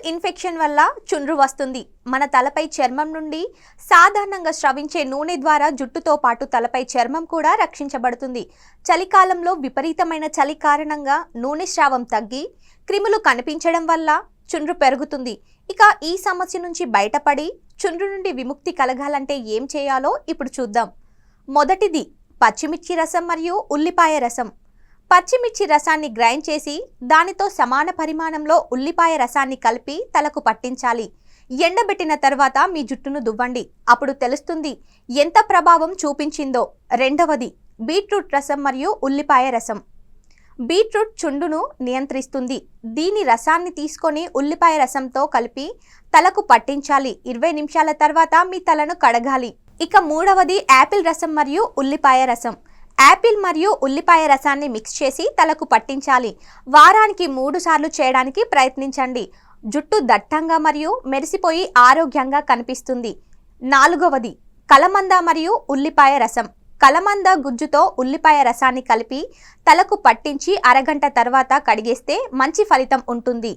Infection వల్ల చుండ్రు వస్తుంది. మన తలపై చర్మం నుండి సాధారణంగా స్రవించే నూనె ద్వారా జుట్టుతో పాటు తలపై చర్మం కూడా రక్షించబడుతుంది. చలికాలంలో విపరీతమైన చలి కారణంగా నూనె స్రావం తగ్గి క్రిములు కనిపించడం వల్ల చుండ్రు పెరుగుతుంది. ఇక ఈ సమస్య నుంచి బయటపడి చుండ్రు నుండి విముక్తి కలగాలంటే ఏం చేయాలో ఇప్పుడు చూద్దాం. మొదటిది పచ్చిమిర్చి రసం మరియు ఉల్లిపాయ రసం. పచ్చిమిర్చి రసాన్ని గ్రైండ్ చేసి దానితో సమాన పరిమాణంలో ఉల్లిపాయ రసాన్ని కలిపి తలకు పట్టించాలి. ఎండబెట్టిన తర్వాత మీ జుట్టును దువ్వండి. అప్పుడు తెలుస్తుంది ఎంత ప్రభావం చూపించిందో. రెండవది బీట్రూట్ రసం మరియు ఉల్లిపాయ రసం. బీట్రూట్ చుండును నియంత్రిస్తుంది. దీని రసాన్ని తీసుకొని ఉల్లిపాయ రసంతో కలిపి తలకు పట్టించాలి. 20 నిమిషాల తర్వాత మీ తలను కడగాలి. ఇక మూడవది యాపిల్ రసం మరియు ఉల్లిపాయ రసం. యాపిల్ మరియు ఉల్లిపాయ రసాన్ని మిక్స్ చేసి తలకు పట్టించాలి. వారానికి 3 సార్లు చేయడానికి ప్రయత్నించండి. జుట్టు దట్టంగా మరియు మెరిసిపోయి ఆరోగ్యంగా కనిపిస్తుంది. నాలుగవది కలమంద మరియు ఉల్లిపాయ రసం. కలమంద గుజ్జుతో ఉల్లిపాయ రసాన్ని కలిపి తలకు పట్టించి అరగంట తర్వాత కడిగేస్తే మంచి ఫలితం ఉంటుంది.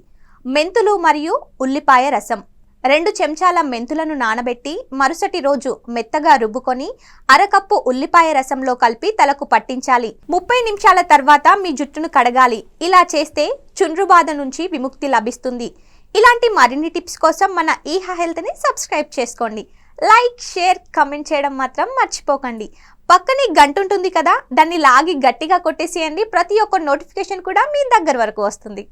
మెంతులు మరియు ఉల్లిపాయ రసం. 2 చెంచాల మెంతులను నానబెట్టి మరుసటి రోజు మెత్తగా రుబ్బుకొని అరకప్పు ఉల్లిపాయ రసంలో కలిపి తలకు పట్టించాలి. 30 నిమిషాల తర్వాత మీ జుట్టును కడగాలి. ఇలా చేస్తే చుండ్రు బాధ నుంచి విముక్తి లభిస్తుంది. ఇలాంటి మరిన్ని టిప్స్ కోసం మన ఈహా హెల్త్ని సబ్స్క్రైబ్ చేసుకోండి. లైక్, షేర్, కమెంట్ చేయడం మాత్రం మర్చిపోకండి. పక్కనే గంట ఉంటుంది కదా, దాన్ని లాగి గట్టిగా కొట్టేసేయండి. ప్రతి ఒక్క నోటిఫికేషన్ కూడా మీ దగ్గర వరకు వస్తుంది.